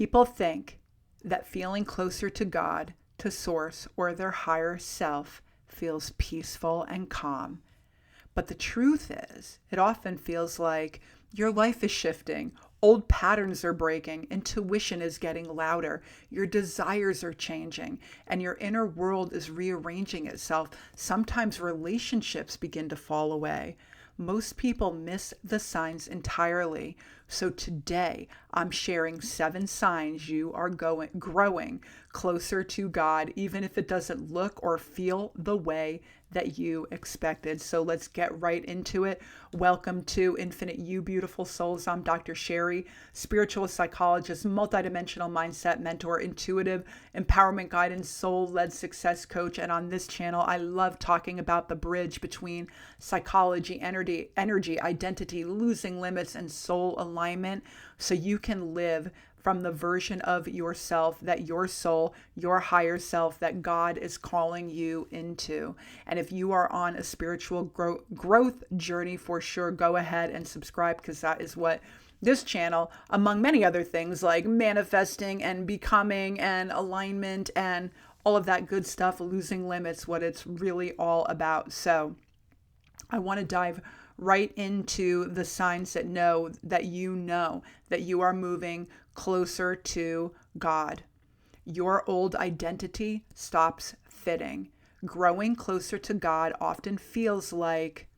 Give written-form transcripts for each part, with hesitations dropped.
People think that feeling closer to God, to Source, or their higher self feels peaceful and calm. But the truth is, it often feels like your life is shifting, old patterns are breaking, intuition is getting louder, your desires are changing, and your inner world is rearranging itself. Sometimes relationships begin to fall away. Most people miss the signs entirely. So today, I'm sharing 7 signs you are growing closer to God, even if it doesn't look or feel the way that you expected. So let's get right into it. Welcome to Infinite You Beautiful Souls. I'm Dr. Sherry, spiritual psychologist, multidimensional mindset mentor, intuitive empowerment guidance, soul-led success coach. And on this channel, I love talking about the bridge between psychology, energy, identity, losing limits, and soul alignment, so you can live from the version of yourself that your soul, your higher self, that God is calling you into. And if you are on a spiritual growth journey, for sure, go ahead and subscribe, because that is what this channel, among many other things like manifesting and becoming and alignment and all of that good stuff, losing limits, what it's really all about. So I want to dive right into the signs that know that you are moving closer to God. Your old identity stops fitting. Growing closer to God often feels like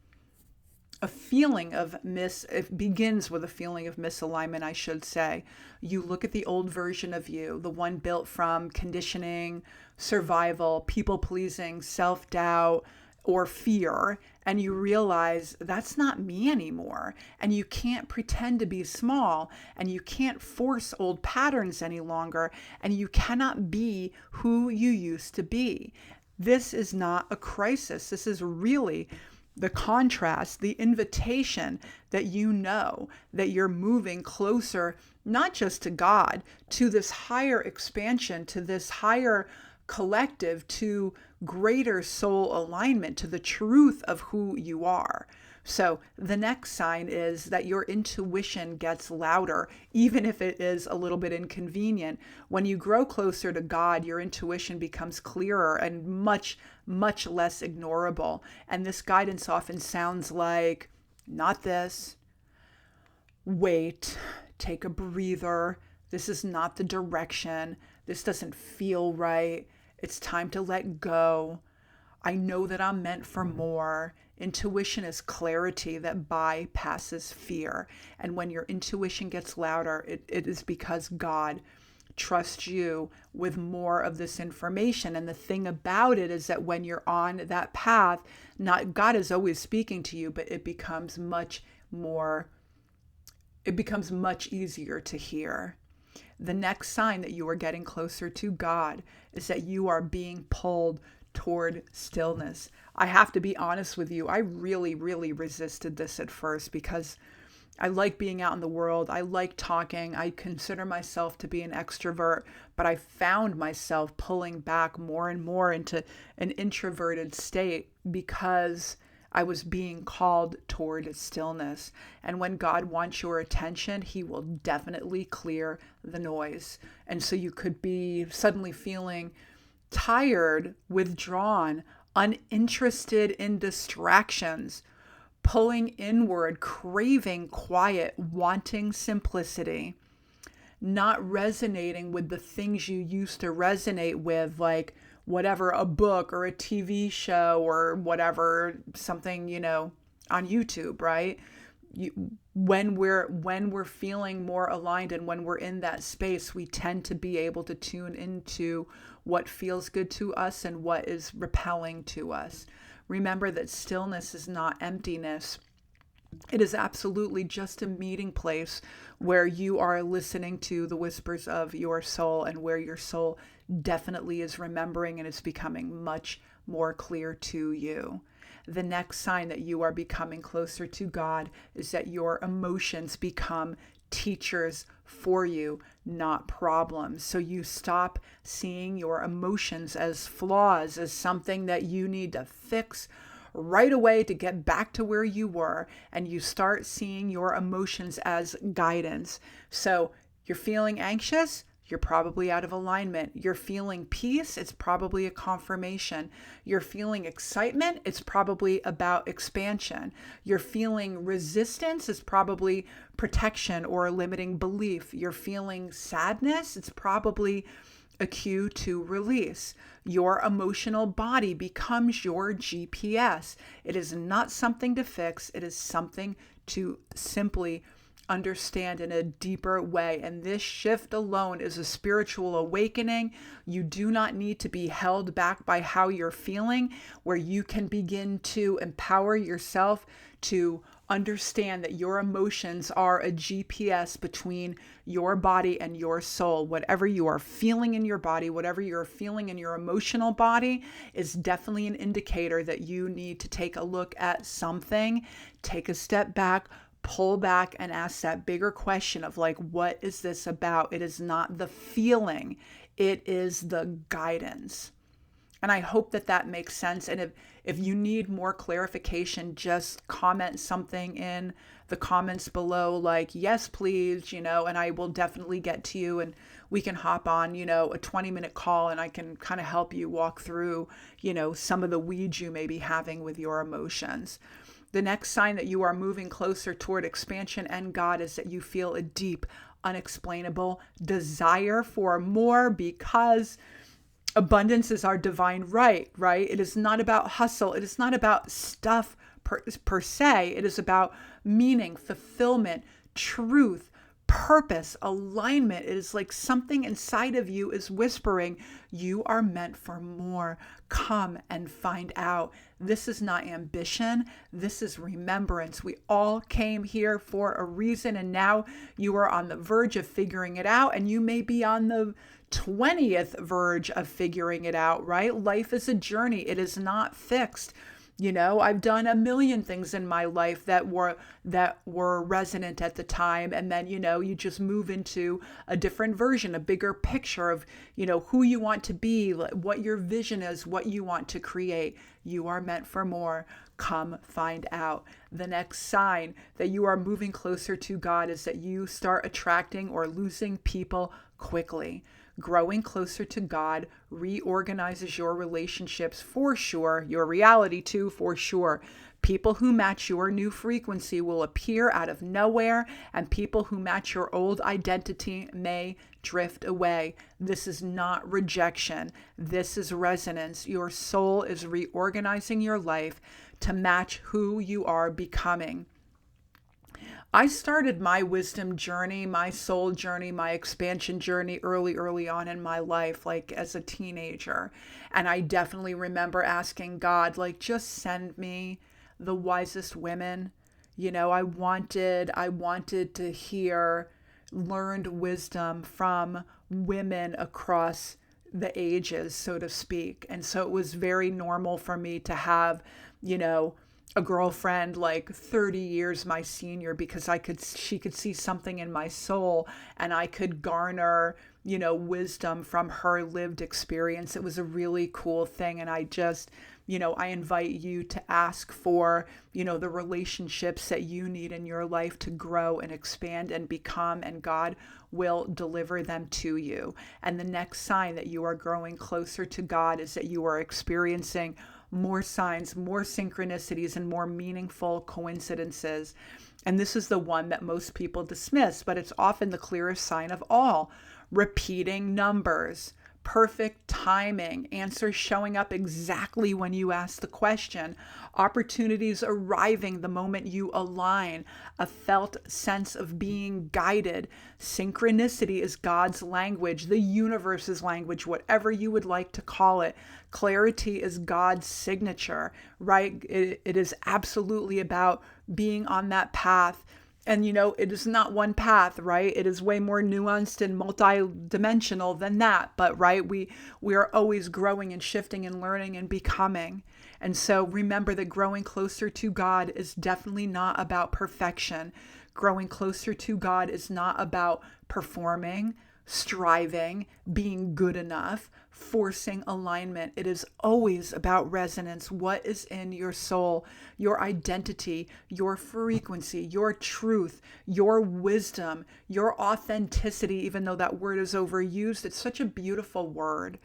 it begins with a feeling of misalignment, I should say. You look at the old version of you, the one built from conditioning, survival, people pleasing, self-doubt, or fear, and you realize that's not me anymore. And you can't pretend to be small, and you can't force old patterns any longer, and you cannot be who you used to be. This is not a crisis. This is really the contrast, the invitation that you know that you're moving closer, not just to God, to this higher expansion, to this higher collective, to greater soul alignment, to the truth of who you are. So the next sign is that your intuition gets louder, even if it is a little bit inconvenient. When you grow closer to God, your intuition becomes clearer and much, much less ignorable. And this guidance often sounds like, not this, wait, take a breather, this is not the direction, this doesn't feel right, it's time to let go. I know that I'm meant for more. Intuition is clarity that bypasses fear. And when your intuition gets louder, it is because God trusts you with more of this information. And the thing about it is that when you're on that path, not God is always speaking to you, but it becomes much easier to hear. The next sign that you are getting closer to God is that you are being pulled toward stillness. I have to be honest with you. I really, really resisted this at first because I like being out in the world. I like talking. I consider myself to be an extrovert, but I found myself pulling back more and more into an introverted state because I was being called toward stillness. And when God wants your attention, he will definitely clear the noise. And so you could be suddenly feeling tired, withdrawn, uninterested in distractions, pulling inward, craving quiet, wanting simplicity, not resonating with the things you used to resonate with, like whatever, a book or a TV show or whatever, something, on YouTube, right? When we're feeling more aligned and when we're in that space, we tend to be able to tune into what feels good to us and what is repelling to us. Remember that stillness is not emptiness. It is absolutely just a meeting place where you are listening to the whispers of your soul and where your soul definitely is remembering and is becoming much more clear to you. The next sign that you are becoming closer to God is that your emotions become teachers for you, not problems. So you stop seeing your emotions as flaws, as something that you need to fix right away to get back to where you were, and you start seeing your emotions as guidance. So you're feeling anxious? you're probably out of alignment. You're feeling peace, it's probably a confirmation. You're feeling excitement, it's probably about expansion. You're feeling resistance, it's probably protection or a limiting belief. You're feeling sadness, it's probably a cue to release. Your emotional body becomes your GPS. It is not something to fix, it is something to simply understand in a deeper way. And this shift alone is a spiritual awakening. You do not need to be held back by how you're feeling, where you can begin to empower yourself to understand that your emotions are a GPS between your body and your soul. Whatever you are feeling in your body, whatever you're feeling in your emotional body is definitely an indicator that you need to take a look at something, take a step back, pull back and ask that bigger question of like, what is this about? It is not the feeling, it is the guidance. And I hope that that makes sense. And if you need more clarification, just comment something in the comments below, like, yes, please, and I will definitely get to you and we can hop on, a 20-minute call and I can kind of help you walk through, some of the weeds you may be having with your emotions. The next sign that you are moving closer toward expansion and God is that you feel a deep, unexplainable desire for more, because abundance is our divine right? It is not about hustle. It is not about stuff per se. It is about meaning, fulfillment, truth, purpose, alignment. It is like something inside of you is whispering, you are meant for more. Come and find out. This is not ambition. This is remembrance. We all came here for a reason, and now you are on the verge of figuring it out, and you may be on the 20th verge of figuring it out, right? Life is a journey. It is not fixed. I've done a million things in my life that were resonant at the time. And then, you just move into a different version, a bigger picture of, who you want to be, what your vision is, what you want to create. You are meant for more. Come find out. The next sign that you are moving closer to God is that you start attracting or losing people quickly. Growing closer to God reorganizes your relationships for sure, your reality too for sure. People who match your new frequency will appear out of nowhere, and people who match your old identity may drift away. This is not rejection. This is resonance. Your soul is reorganizing your life to match who you are becoming. I started my wisdom journey, my soul journey, my expansion journey early on in my life, like as a teenager. And I definitely remember asking God, like, just send me the wisest women. I wanted to hear learned wisdom from women across the ages, so to speak. And so it was very normal for me to have, a girlfriend like 30 years my senior, because she could see something in my soul and I could garner, wisdom from her lived experience. It was a really cool thing. And I just, I invite you to ask for, the relationships that you need in your life to grow and expand and become, and God will deliver them to you. And the next sign that you are growing closer to God is that you are experiencing more signs, more synchronicities, and more meaningful coincidences. And this is the one that most people dismiss, but it's often the clearest sign of all. Repeating numbers, perfect timing, answers showing up exactly when you ask the question, opportunities arriving the moment you align, a felt sense of being guided. Synchronicity is God's language, the universe's language, whatever you would like to call it. Clarity is God's signature, right? It is absolutely about being on that path. And, it is not one path, right? It is way more nuanced and multidimensional than that. But, right, we are always growing and shifting and learning and becoming. And so remember that growing closer to God is definitely not about perfection. Growing closer to God is not about performing, striving, being good enough, forcing alignment. It is always about resonance. What is in your soul, your identity, your frequency, your truth, your wisdom, your authenticity, even though that word is overused. It's such a beautiful word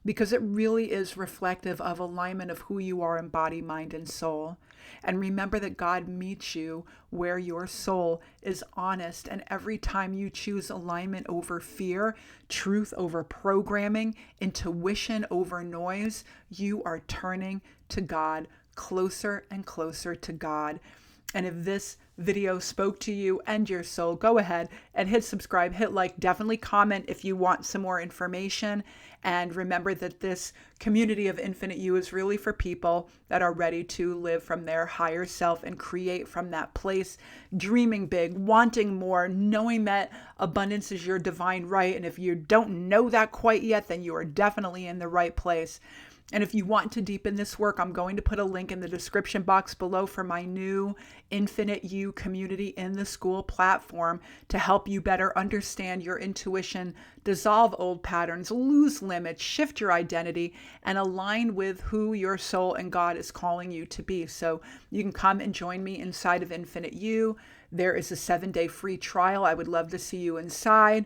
because it really is reflective of alignment of who you are in body, mind, and soul. And remember that God meets you where your soul is honest. And every time you choose alignment over fear, truth over programming, intuition over noise, you are turning to God, closer and closer to God. And if this video spoke to you and your soul, go ahead and hit subscribe, hit like, definitely comment if you want some more information. And remember that this community of Infinite You is really for people that are ready to live from their higher self and create from that place, dreaming big, wanting more, knowing that abundance is your divine right. And if you don't know that quite yet, then you are definitely in the right place. And if you want to deepen this work, I'm going to put a link in the description box below for my new Infinite You community in the school platform to help you better understand your intuition, dissolve old patterns, lose limits, shift your identity, and align with who your soul and God is calling you to be. So you can come and join me inside of Infinite You. There is a 7-day free trial. I would love to see you inside.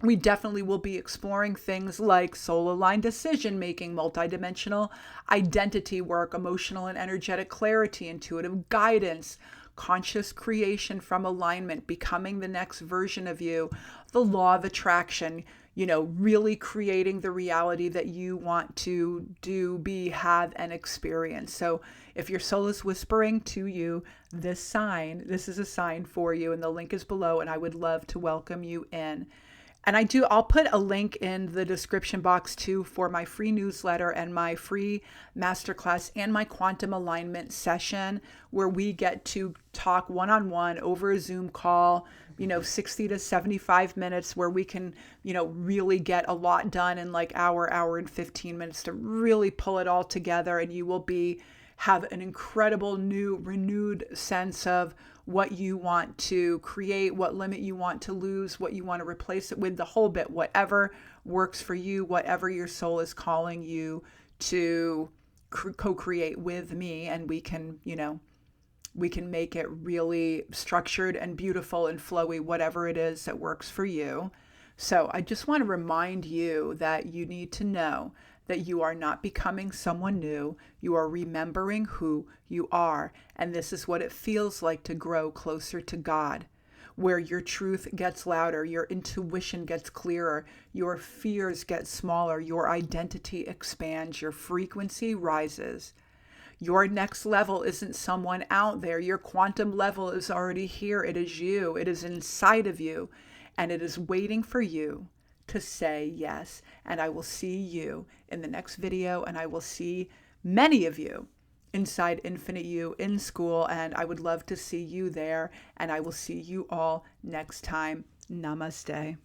We definitely will be exploring things like soul-aligned decision-making, multidimensional identity work, emotional and energetic clarity, intuitive guidance, conscious creation from alignment, becoming the next version of you, the law of attraction, really creating the reality that you want to do, be, have, and experience. So if your soul is whispering to you this is a sign for you, and the link is below, and I would love to welcome you in. And I'll put a link in the description box too for my free newsletter and my free masterclass and my quantum alignment session where we get to talk one-on-one over a Zoom call, 60 to 75 minutes where we can, really get a lot done in like hour and 15 minutes to really pull it all together. And you will have an incredible new renewed sense of what you want to create, what limit you want to lose, what you want to replace it with, the whole bit, whatever works for you, whatever your soul is calling you to co-create with me. And we can make it really structured and beautiful and flowy, whatever it is that works for you. So I just want to remind you that you need to know that you are not becoming someone new. You are remembering who you are. And this is what it feels like to grow closer to God, where your truth gets louder, your intuition gets clearer, your fears get smaller, your identity expands, your frequency rises. Your next level isn't someone out there. Your quantum level is already here. It is you. It is inside of you. And it is waiting for you to say yes. And I will see you in the next video, and I will see many of you inside Infinite You in school, and I would love to see you there, and I will see you all next time. Namaste.